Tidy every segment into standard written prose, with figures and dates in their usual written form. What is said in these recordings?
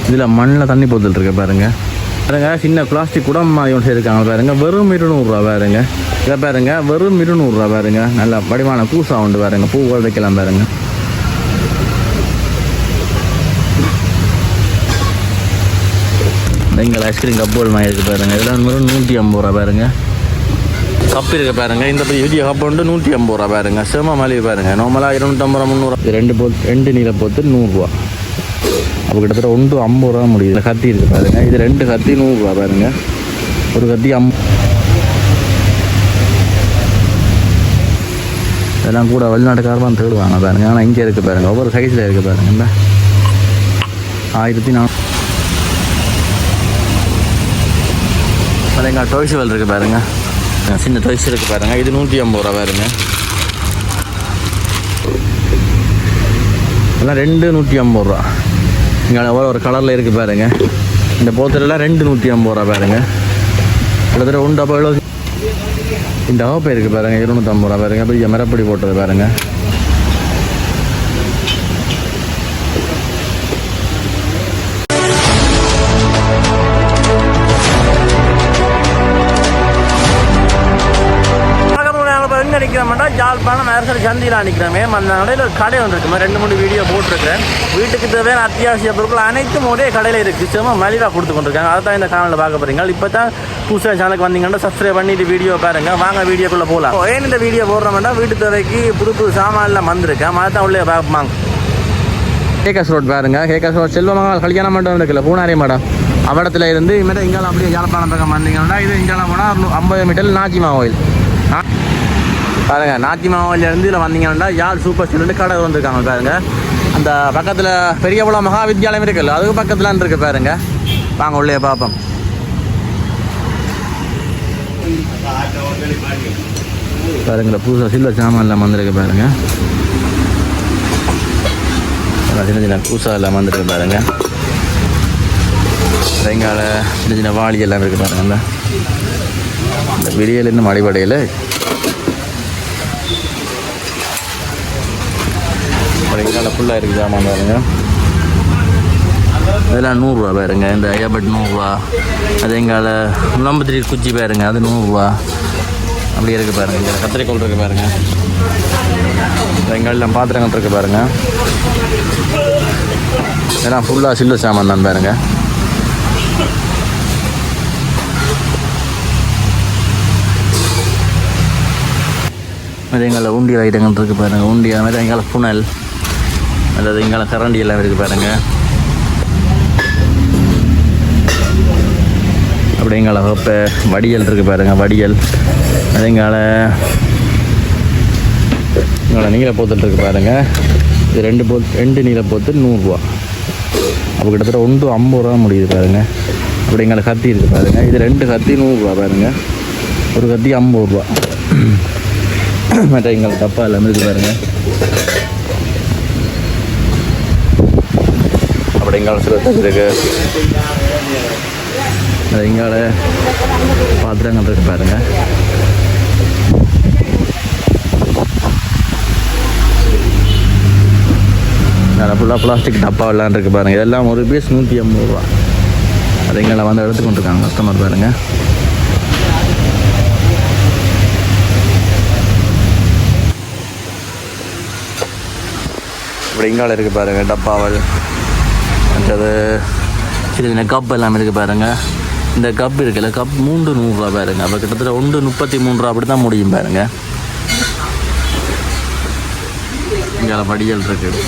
இதில் மண்ணில் தண்ணி போத்துட்டு இருக்கு பாருங்க. பாருங்க சின்ன பிளாஸ்டிக் குடம் மாதிரி ஒன்று இருக்காங்க பாருங்க. வெறும் 200 பாருங்க. இதை பாருங்க வெறும் 200 பாருங்க. நல்ல வடிவான கூசா உண்டு பாருங்க. பூக்கள் வைக்கலாம் பாருங்க. எங்கள் ஐஸ்கிரீம் கப்புகள் மாதிரி இருக்குது பாருங்க. இதெல்லாம் வெறும் 150 பாருங்க. கப்பு இருக்க பாருங்க. இந்த பெரிய கப்பு வந்து 150 பாருங்க. செம மலிவு பாருங்க. நார்மலாக 250 300. ரெண்டு நீல போத்து 100 அப்போ கிட்டத்தட்ட 150 முடியுது. கத்தி இருக்குது பாருங்க. இது 2 கத்தி 100 பாருங்க. ஒரு கத்தி இதெல்லாம் கூட வெளிநாட்டுக்காரமாக தேடுவாங்க பாருங்க. ஆனால் இங்கே இருக்குது பாருங்க. ஒவ்வொரு சைஸில் இருக்குது பாருங்க. இந்த 1400 பாருங்க. டொய்ஸுவல் இருக்குது பாருங்க. சின்ன டொய்ஸ் இருக்குது பாருங்க. இது 150 பாருங்க. எல்லாம் 2 150. இங்கே ஒரு கலரில் இருக்குது பாருங்க. இந்த போத்தலாம் 2 150 பாருங்க. கிட்டத்தட்ட 1 டப்பா எவ்வளோ. இந்த டப்பா இருக்குது பாருங்க. 250 பாருங்க. பெரிய மரப்படி போட்டது பாருங்க. நிற்கிறோம்னா ஜாழ்ப்பாணம் அரசர் சந்தியில் நிற்கிறோமே. அந்த கடையில் ஒரு கடை வந்துருக்குமே. 2-3 வீடியோ போட்டிருக்கிறேன். வீட்டுக்கு தேவையான அத்தியாவசிய பொருட்கள் அனைத்தும் ஒரே கடையில் இருக்குது. சும்மா மலிவாக கொடுத்து கொண்டிருக்காங்க. அதை தான் இந்த காணொலியில் பார்க்க போகிறீங்க. இப்போ தான் புதுசாக சேனலுக்கு வந்தீங்கன்னா சப்ஸ்கிரைப் பண்ணிட்டு வீடியோ பாருங்கள். வாங்க வீடியோக்குள்ளே போகலாம். ஏன் இந்த வீடியோ போடுறோம்னா வீட்டு தேவைக்கு புது சாமான்லாம் வந்திருக்கேன். அதை தான் உள்ளே பார்ப்பாங்க. கேகஸ் ரோட் பாருங்க. கேகஸ் ரோட் செல்வமங்கலம் கல்யாண மண்டபம் இருக்குல்ல, பூனாரி மேடம் அவடத்தில் இருந்து இனிமேல் இங்கால அப்படியே ஜாழ்ப்பாணம் பக்கம் வந்தீங்கன்னா இது இங்கால போனால் 50 மீட்டர் நாச்சிமா கோயில் பாருங்க. நாச்சிமா கோயிலேருந்து இதில் வந்தீங்கன்னா யாழ் சூப்பர் ஸ்டீல் கடை வந்துருக்காங்க பாருங்க. அந்த பக்கத்தில் பெரியகுளம் மகா வித்யாலயம் இருக்குல்ல, அதுக்கு பக்கத்தில் இருக்குது பாருங்க. வாங்க உள்ளே பார்ப்போம். பாருங்க புதுசாக சில்வர் சாமான்லாம் வந்திருக்கு பாருங்க. சின்ன சின்ன பூசா எல்லாம் வந்துருக்கு பாருங்க. வெங்கால சின்ன சின்ன வாளி எல்லாம் இருக்குது பாருங்க. இந்த விரியல் இன்னும் அடிப்படையில் வெங்கால ஃபுல்லாக இருக்குது சாமான் பாருங்க. இதெல்லாம் 100 பாருங்க. இந்த ஐயாபட் 100. அது எங்கால நம்பத்திரி குச்சி பாருங்க. அது 100 அப்படியே இருக்குது பாருங்க. இங்கே கத்திரிக்கோள் இருக்குது பாருங்க. வெங்காயம் பாத்திரங்கள் இருக்குது பாருங்க. இதெல்லாம் ஃபுல்லாக சில்வர் சாமான் தான் பாருங்க. அது எங்களை உண்டியல் ஐட்டங்கள் இருக்குது பாருங்கள். உண்டியல் மாதிரி எங்களை புனல், அதாவது எங்களை கரண்டி எல்லாம் இருக்குது பாருங்க. அப்படி எங்களை இப்போ வடியல் இருக்குது பாருங்க. வடியல் அது எங்களை நீல போத்துட்டு இருக்குது பாருங்க. இது 2 நீல போத்து 100. அப்போ கிட்டத்தட்ட 150 முடியுது பாருங்க. அப்படி எங்களை கத்தி இருக்குது பாருங்க. இது 2 கத்தி 100 பாருங்க. ஒரு கத்தி 50. மற்ற எங்களை டப்பா எல்லாமே இருக்குது பாருங்க. அப்படி எங்களை சில இருக்கு. அது எங்களை பாத்திரங்கள் இருக்குது பாருங்க. அதில் ஃபுல்லாக பிளாஸ்டிக் டப்பா எல்லாம் இருக்குது பாருங்கள். இதெல்லாம் ஒரு பீஸ் 150. அது எங்களை வந்து எடுத்துக்கொண்டு இருக்காங்க கஸ்டமர் பாருங்க. இப்படி இங்கால இருக்குது பாருங்கள். டப்பாவல் மற்றது சின்ன சின்ன கப் எல்லாம் இருக்குது பாருங்கள். இந்த கப் இருக்குல்ல, கப் 3 100 பாருங்க. அப்போ கிட்டத்தட்ட 1 33 அப்படி தான் முடியும் பாருங்க. இங்கே வடியல் இருக்குது.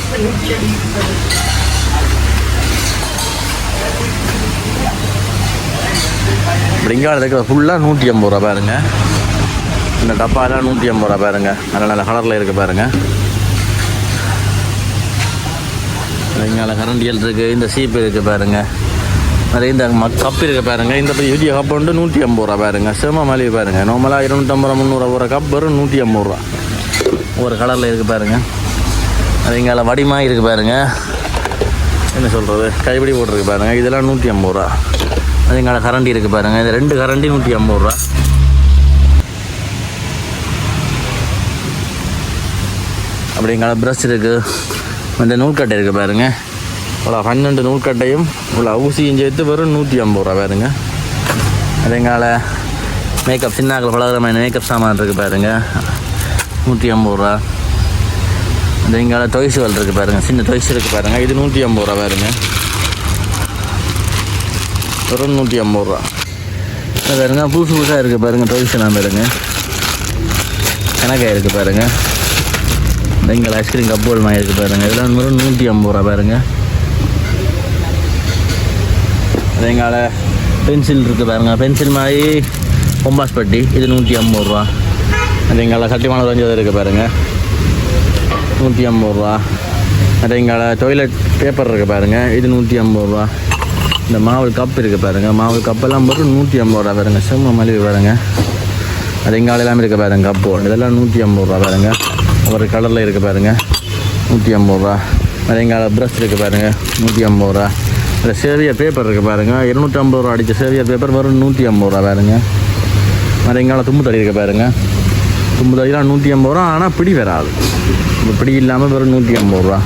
இப்படி இங்கே இருக்கிற ஃபுல்லாக 150 பாருங்க. இந்த டப்பாலாம் 150 பாருங்க. நல்ல நல்ல கலரில் இருக்குது பாருங்க. இங்கே கரண்டியல் இருக்குது. இந்த சீப்பு இருக்குது பாருங்க. நிறைய இந்த கப் இருக்குது பாருங்க. இந்த பெரிய கப் வந்து 150 பாருங்க. செம மலிவு பாருங்க. நார்மலாக 250 300 ஒரு கப் வரும் 150. ஒரு கலரில் இருக்குது பாருங்க. அது இங்கே வடிமாக இருக்குது பாருங்க. என்ன சொல்கிறது, கைப்பிடி போட்டிருக்கு பாருங்க. இதெல்லாம் 150. அது இங்கே கரண்டி இருக்குது பாருங்க. இது 2 கரண்டி 150. அப்படி இங்கே ப்ரஷ் இருக்குது. இந்த நூல்கட்டை இருக்குது பாருங்க. இவ்வளோ 12 நூல்கட்டையும் இவ்வளோ ஊசியும் சேர்த்து வெறும் 150 ரூபா பாருங்க. அதேங்கால மேக்கப் சின்னாக்கள் பலகிற மாதிரி மேக்கப் சாமான் இருக்குது பாருங்க 150 ரூபா. அதேங்கால டொய்ஸுகள் இருக்குது பாருங்க, சின்ன டொய்ஸ் இருக்குது பாருங்க, இது 150 ரூபா பாருங்க, வெறும் 150 ரூபா பாருங்க. புதுசு புதுசாக இருக்குது பாருங்க டொய்ஸ் எல்லாம் பாருங்க, கணக்காக இருக்குது பாருங்க. எங்கள் ஐஸ்கிரீம் கப்புகள் மாதிரி இருக்குது பாருங்க, இதெல்லாம் வெறும் 150 ரூபா பாருங்க. அதேங்கால பென்சில் இருக்குது பாருங்க, பென்சில் மாதிரி பொம்பாஸ் பட்டி, இது 150 ரூபா. அதேங்கால சட்டிமான கொஞ்சம் இருக்குது பாருங்க 150 ரூபா. அதேங்கால டாய்லெட் பேப்பர் இருக்குது பாருங்க, இது 150 ரூபா. இந்த மாவு கப் இருக்குது பாருங்க, மாவு கப்பெல்லாம் போட்டு 150 ரூபா பாருங்க, செம்ம மலிவு பாருங்க. அதேங்கால எல்லாமே இருக்குது பாருங்க கப்பு, இதெல்லாம் 150 ரூபா பாருங்க. ஒரு கலரில் இருக்குது பாருங்க 150 ரூபா. அதேங்கால ப்ரஷ் இருக்குது பாருங்க 150 ரூபா. இந்த சேவியர் பேப்பர் இருக்குது பாருங்கள் 250 ரூபா அடித்த சேவியர் பேப்பர் வரும் 150 ரூபா பாருங்க. மற்ற எங்கால தும்பு தடி இருக்குது பாருங்கள், தும்பு தடிலாம் 150 ரூபா, ஆனால் பிடி வராது, பிடி இல்லாமல் வெறும் 150 ரூபா.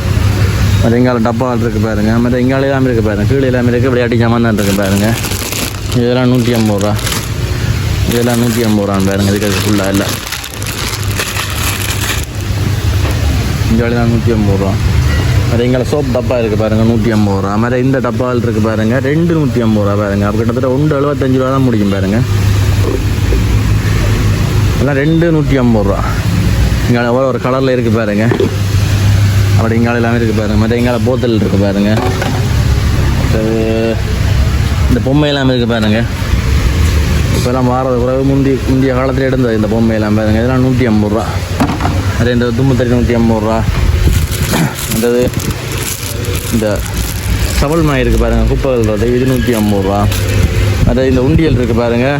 மற்ற எங்கால டப்பால் இருக்குது பாருங்கள், மற்ற எங்கால எல்லாமே இருக்குது பாருங்கள், கீழே எல்லாமே இருக்குது, விளையாட்டி சாமான் தான் இருக்குது பாருங்கள், இதெல்லாம் 150 ரூபா, இதெல்லாம் 150 ரூபான்னு பாருங்கள். இதுக்கு ஃபுல்லாக இல்லை, இந்த வேலை தான் 150 ரூபா. அது எங்களை சோப் டப்பா இருக்குது பாருங்கள் 150 ரூபா. மாதிரி இந்த டப்பாவில் இருக்குது பாருங்கள் 2 150 ரூபா பாருங்கள். அப்போ கிட்டத்தட்ட 1 75 ரூபா தான் முடிக்கும் பாருங்கள். எல்லாம் 2 150 ரூபா. இங்கே ஒரு கலரில் இருக்குது பாருங்கள், அப்படி இங்கால எல்லாமே இருக்குது பாருங்கள். மற்ற இங்கால போத்தல் இருக்குது பாருங்கள், இந்த பொம்மை எல்லாமே இருக்குது பாருங்கள். இப்போல்லாம் மாறது பிறகு முந்தைய காலத்தில் எடுந்தது இந்த பொம்மை எல்லாம் பாருங்கள், இதெல்லாம் 150 ரூபா. அதே இந்த தும்பத்தறி 150 ரூபா. அதாவது இந்த சவல் மாய் இருக்குது பாருங்கள், குப்பைகள், இது 150 ரூபா. அதாவது இந்த உண்டியல் இருக்குது பாருங்கள்,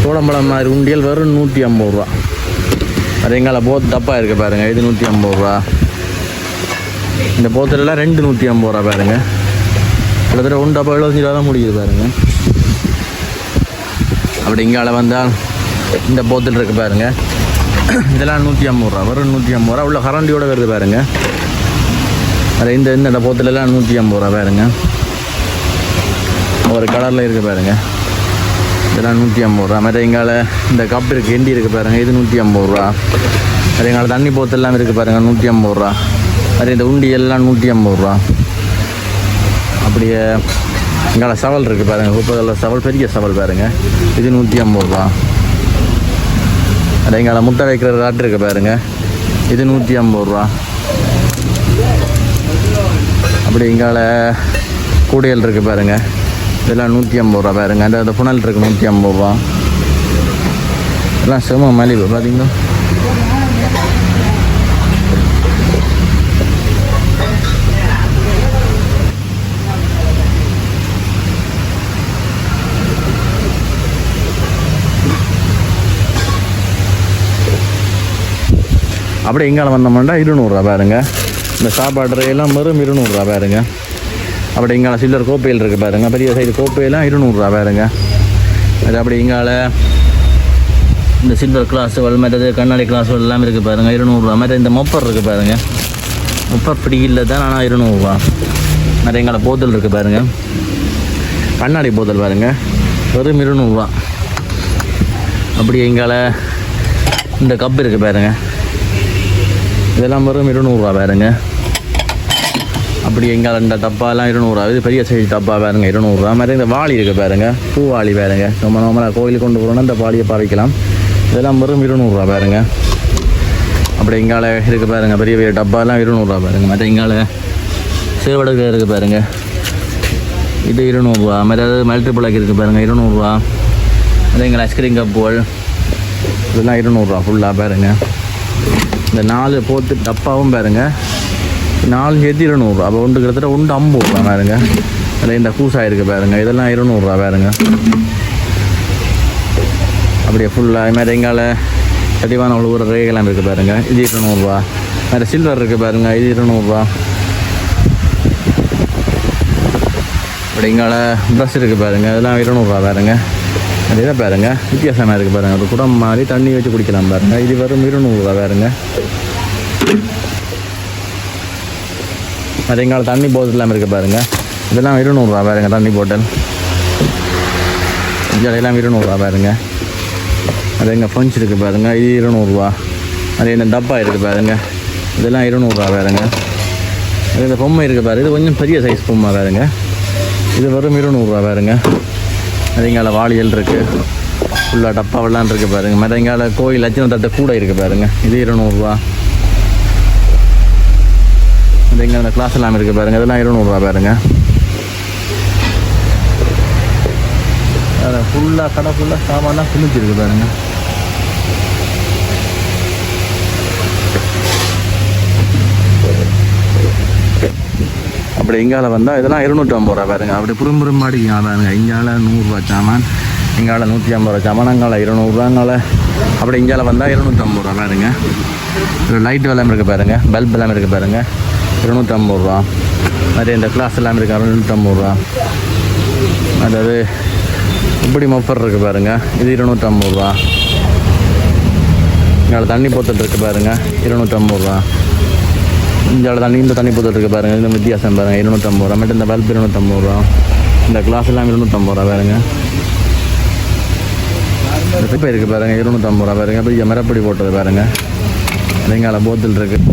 சோளம்பழம் மாதிரி உண்டியல் வெறும் 150 ரூபா. அது எங்கால டப்பா இருக்குது பாருங்கள், இது 150 ரூபா. இந்த போத்தலெல்லாம் 2 150 ரூபா பாருங்கள். கிட்டத்தட்ட 1 டப்பா 75 ரூபா தான் முடியுது பாருங்கள். அப்படி இங்கால வந்தால் இந்த போத்தல் இருக்குது பாருங்கள், இதெல்லாம் 150 ரூபா, வெறும் 150 ரூபா. உள்ள கரண்டியோட வருது பாருங்கள். அது இந்த போத்தலெல்லாம் 150 ரூபா பாருங்க. ஒரு கலரில் இருக்குது பாருங்கள், இதெல்லாம் 150 ரூபா. மற்ற எங்கால இந்த கப் இருக்குது, எண்டி இருக்குது பாருங்கள், இது 150 ரூபா. அது எங்கால தண்ணி போத்தெல்லாம் இருக்குது பாருங்கள் 150 ரூபா. அது இந்த உண்டி எல்லாம் 150 ரூபா. அப்படியே எங்கால சவல் இருக்குது பாருங்கள், குப்பைகளில் சவல், பெரிய சவல் பாருங்கள், இது 150 ரூபா. அது எங்கால முட்டை வைக்கிற ராட்டு இருக்குது பாருங்கள், இது 150 ரூபா. அப்படி இங்கால கூடையல் இருக்குது பாருங்கள், இதெல்லாம் 150 ரூபா பாருங்கள். அந்த புனல் இருக்குது 150 ரூபா. எல்லாம் செம மலிவு பார்த்தீங்களா. அப்படியே இங்கால வந்தோம்னா 200 ரூபா பாருங்க. இந்த சாப்பாடு எல்லாம் வெறும் 200 ரூபா பாருங்க. அப்படி இங்கால சில்லர் கோப்பையில் இருக்குது பாருங்க, பெரிய சைடு கோப்பையெல்லாம் 200 ரூபா பாருங்க. அது அப்படி இங்கால இந்த சில்வர் கிளாஸ் மற்றது கண்ணாடி கிளாஸ் எல்லாமே இருக்குது பாருங்கள் 200 ரூபா. மற்ற இந்த மொப்பர் இருக்குது பாருங்கள், மொப்பர் பிடி இல்லை தான், ஆனால் 200 ரூபா. மற்ற எங்கால போத்தல் இருக்குது பாருங்கள், கண்ணாடி போத்தல் பாருங்கள், வெறும் 200 ரூபா. அப்படி எங்கால இந்த கப் இருக்குது பாருங்கள், இதெல்லாம் வெறும் 200 ரூபா பாருங்க. அப்படி எங்கால இந்த டப்பாலாம் 200 ரூபா. இது பெரிய சைஸ் டப்பா பாருங்க 200 ரூபா. மாதிரி இந்த வாளி இருக்குது பாருங்க, பூவாளி பாருங்க, நம்ம நார்மலாக கோயிலுக்கு கொண்டு போகிறோன்னா இந்த வாளியை பாவிக்கலாம். இதெல்லாம் வெறும் 200 ரூபா பாருங்க. அப்படி எங்கால இருக்குது பாருங்க, பெரிய பெரிய டப்பாலாம் 200 ரூபா பாருங்க. மற்ற எங்கால சேவடுக்கு இருக்குது பாருங்க, இது 200 ரூபா. மற்றது மல்டிபிளாக் இருக்குது பாருங்க 200 ரூபா. அதே எங்களை ஐஸ்கிரீம் கப்புகள் இதெல்லாம் 200 ரூபா ஃபுல்லாக பாருங்க. இந்த 4 போத்து டப்பாவும் பாருங்க, 4 சேர்த்து 200 ரூபா. அப்போ ஒன்று கிட்டத்தட்ட 50 ரூபா பாருங்க. அதில் இந்த கூசாக இருக்குது பாருங்க, இதெல்லாம் 200 ரூபா பாருங்க. அப்படியே ஃபுல்லாக இது மாதிரி எங்கால கட்டிவான ஒரு ரேகெல்லாம் இருக்குது பாருங்க, இது 200 ரூபா. வேறு சில்வர் இருக்குது பாருங்க, இது 200 ரூபா. அப்படி எங்கால ப்ரஷ் இருக்குது பாருங்க, இதெல்லாம் 200 ரூபா பாருங்க. அது இதை பாருங்க, வித்தியாசமாக இருக்குது பாருங்க, ஒரு குடம் மாதிரி தண்ணி வச்சு குடிக்கலாம் பாருங்க, இது வெறும் 200 ரூபா பாருங்க. அது எங்களை தண்ணி போத்தல் எல்லாம் இருக்குது பாருங்கள். இதெல்லாம் 200 ரூபா பாருங்க. தண்ணி போட்டல் இதெல்லாம் 200 ரூபா பாருங்க. அது எங்கள் பஞ்ச் இருக்குது பாருங்கள். இது 200 ரூபா. அது இந்த டப்பா இருக்குது பாருங்க. இதெல்லாம் 200 ரூபா பாருங்க. அது இந்த பொம்மை இருக்குது பாருங்க. இது கொஞ்சம் பெரிய சைஸ் பொம்மை பாருங்க. இது வெறும் 200 ரூபா பாருங்க. அது எங்கால வாளியல் இருக்குது. ஃபுல்லாக டப்பாவெல்லாம் இருக்குது பாருங்க. மற்ற எங்கால கோயில் லட்சணம் தட்ட கூட இருக்குது பாருங்க. இது 200 ரூபா. அது எங்கே அந்த கிளாஸ் எல்லாம் இருக்குது பாருங்க. இதெல்லாம் 200 ரூபா பாருங்க. அதில் ஃபுல்லாக கடை ஃபுல்லாக சாமான்லாம் குளிச்சிருக்கு பாருங்க. அப்படி இங்கால வந்தால் இதெல்லாம் 250 ரூபா பாருங்க. அப்படி புறம் மாடிக்கலாம் பாருங்க. இங்கால 100 ரூபா சாமான், இங்கால 150 ரூபா சாமான், அங்கால 200 ரூபாங்கால. அப்படி இங்கால வந்தால் 250 ரூபா பாருங்க. லைட் எல்லாம் இருக்குது பாருங்க. பல்ப் எல்லாம் இருக்குது பாருங்க. 250 ரூபா. அதே இந்த கிளாஸ் எல்லாம் இருக்கு 250 ரூபா. அதாவது இப்படி மஃபர் இருக்குது பாருங்க. இது 250 ரூபா. இங்கால தண்ணி போத்தல் இருக்குது பாருங்க. 250 ரூபா. இந்த தண்ணி போத்தல் இருக்குது பாருங்க. இந்த வித்தியாசம் பாருங்க. 250 ரூபா. மட்டும் இந்த பல்ப் 250 ரூபா. இந்த கிளாஸ் எல்லாம் 250 ரூபா பாருங்க. இப்போ இருக்குது பாருங்க. 250 ரூபா பாருங்க. இப்போ மரப்படி போட்டது பாருங்க. இங்கால போத்தல் இருக்குது.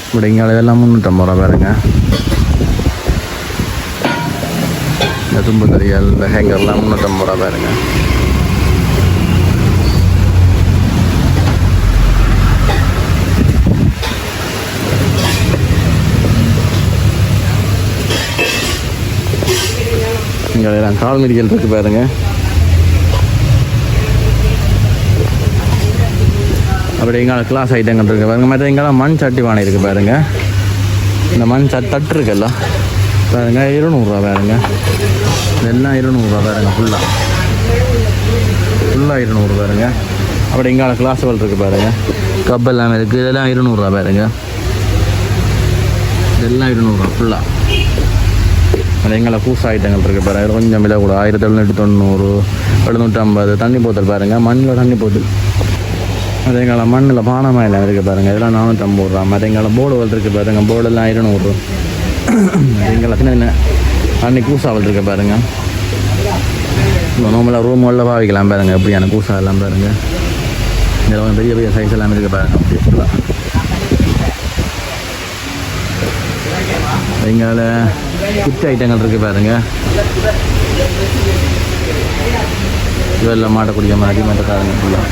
இப்படி இங்கால இதெல்லாம் 350 ரூபா பாருங்க. இந்த தும்பு கறியல், இந்த ஹேங்கர்லாம் 350 ரூபா பாருங்க. இங்கே எல்லாம் கால் மிதிகள் இருக்குது பாருங்க. அப்படி எங்கால கிளாஸ் ஐட்டங்கள் இருக்குது பாருங்க. மற்ற எங்கெல்லாம் மண் சட்டி பானை இருக்குது பாருங்க. இந்த மண் தட்டு இருக்குல்ல பாருங்க. 200 ரூபா பாருங்க. இதெல்லாம் 200 ரூபா பாருங்க. ஃபுல்லாக 200 பாருங்க. அப்படி எங்கால கிளாஸுகள் இருக்குது பாருங்க. கப் எல்லாமே இருக்குது. இதெல்லாம் 200 ரூபா பாருங்க. இதெல்லாம் 200 ரூபா ஃபுல்லாக. அது எங்களை பூசா ஐட்டங்கள் இருக்குது பாருங்க. கொஞ்சம் விலை கூட 1790, 750. தண்ணி போத்தல் பாருங்க. மண்ணில் தண்ணி போத்தல். அது எங்களை மண்ணில் பானமாயெல்லாம் இருக்குது பாருங்க. இதெல்லாம் 450 ரூபா. மற்ற எங்களை போர்டுகள் இருக்குது பாருங்க. போர்டெல்லாம் 200. எங்களை சின்ன தண்ணி பூசாவல் இருக்குது பாருங்க. நார்மலாக ரூம்களில் பாவிக்கலாம் பாருங்க. எப்படியான பூசா எல்லாம் பாருங்க. இதெல்லாம் பெரிய பெரிய சைஸ் எல்லாம் இருக்குது பாருங்க. அப்படி ஃபுல்லாக எங்கால கிட் ஐட்டங்கள் இருக்குது பாருங்க. இதெல்லாம் மாட்டக்கூடிய மாதிரி மாட்டக்காரங்க ஃபுல்லாக.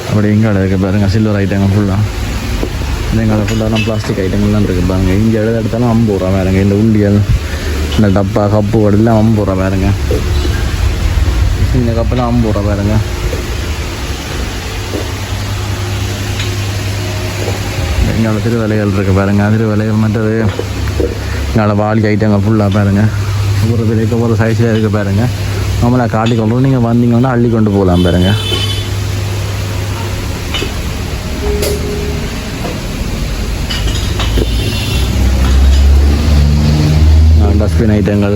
அப்படி எங்கால இருக்குது பாருங்க. சில்வர் ஐட்டங்கள் ஃபுல்லாக. எங்கால ஃபுல்லாக பிளாஸ்டிக் ஐட்டங்கள்லாம் இருக்குது பாருங்க. இங்கே எழுத எடுத்தாலும் 50 ரூபா பாருங்க. இந்த உண்டியல், இந்த டப்பா, கப்பு எல்லாம் 50 ரூபா பாருங்க. இந்த கப்பெல்லாம் 50 ரூபா பாருங்க. எங்களோட திருவிலைகள் இருக்குது பாருங்க. திருவிலைகள் மற்றது எங்களோட வாலி ஐட்டங்கள் ஃபுல்லாக பாருங்க. ஒவ்வொரு விலைக்கு ஒவ்வொரு சைஸில் இருக்குது பாருங்க. நம்மளாக காட்டி கொண்டு நீங்கள் வந்தீங்கன்னா அள்ளி கொண்டு போகலாம் பாருங்க. டஸ்ட்பின் ஐட்டங்கள்,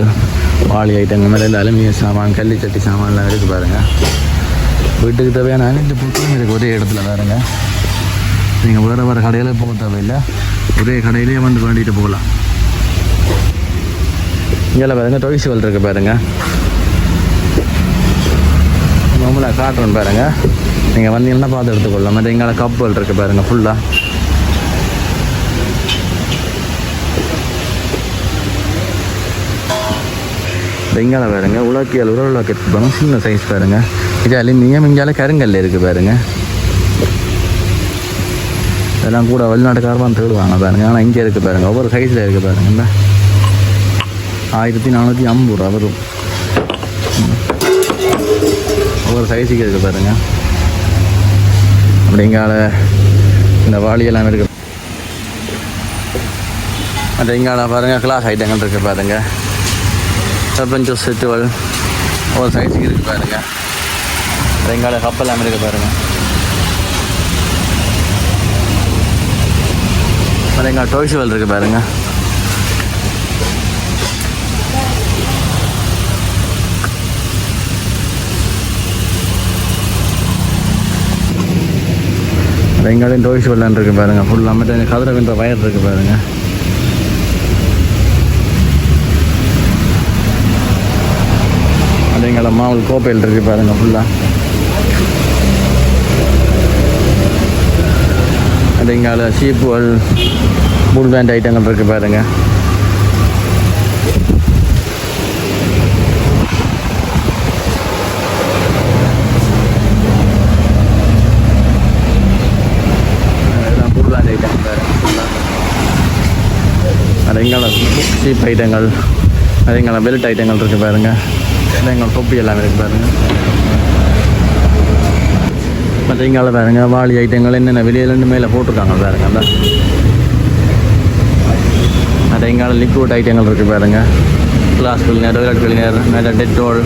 வாளி ஐட்டங்கள், மேலே அலுமினிய சாமான், கல்லி சட்டி சாமான்லாம் இருக்குது பாருங்கள். வீட்டுக்கு தேவையான அனைத்து பொருட்களும் இருக்குது ஒரே இடத்துல பாருங்க. நீங்கள் வேறு கடையில் போக தேவையில்லை. ஒரே கடையிலே வந்து வேண்டிட்டு போகலாம். இங்கே பாருங்கள் டொய்ஸுகள் இருக்குது பாருங்கள். நம்மளை காட்டுறோன்னு பாருங்கள். நீங்கள் வந்தீங்கன்னா பார்த்து எடுத்துக்கொள்ளலாம். மற்ற எங்களை கப்புகள் இருக்குது பாருங்கள் ஃபுல்லாக. இங்கால பாருங்க உலக்கியல் உலக சின்ன சைஸ் பாருங்க. இது அலுமினியம். இங்கால கருங்கல் இருக்குது பாருங்க. இதெல்லாம் கூட வெளிநாட்டுக்காரமாக தேடுவாங்க பாருங்க. ஆனால் இங்கே இருக்குது பாருங்க. ஒவ்வொரு சைஸில் இருக்குது பாருங்க. இந்த 1450 ரூபா வரும். ஒவ்வொரு சைஸுக்கு இருக்குது பாருங்க. அப்படி இங்கால இந்த வாளி எல்லாம் இருக்குது. மற்ற இங்கால பாருங்க கிளாஸ் ஐட்டங்கள் இருக்குது பாருங்க. சர்பஞ்சு செட்டுகள் ஒரு சைஸுக்கு இருக்குது பாருங்க. எங்கால கப்பெல்லாம் இருக்குது பாருங்க. எங்கள் டொய்ஸுகள் இருக்குது பாருங்க. அது எங்கேயும் டோய்ஸ் வெள்ளான் இருக்குது பாருங்கள். ஃபுல்லாக மட்டும் கதிரை வின்ற வயர் இருக்குது பாருங்கள். அது எங்களை மாவல் கோப்பையில் இருக்குது பாருங்கள். ஃபுல்லாக அது எங்களை சீப்புகள் புல் பேண்ட் ஐட்டங்கள் இருக்குது பாருங்கள். அது எங்களை சீப் ஐட்டங்கள், அது எங்களை பெல்ட் ஐட்டங்கள் இருக்குது பாருங்கள். அது எங்களை தொப்பி எல்லாமே இருக்குது பாருங்கள். மற்ற எங்களை பாருங்கள் வாளி ஐட்டங்கள் என்னென்ன வெளியிலேருந்து மேலே போட்டிருக்காங்க பாருங்கள். அந்த அது எங்களை லிக்விட் ஐட்டங்கள் இருக்குது பாருங்கள். கிளாஸ் கிளீனர், டொய்லெட் கிளீனர், மேலே டெட்டோல்,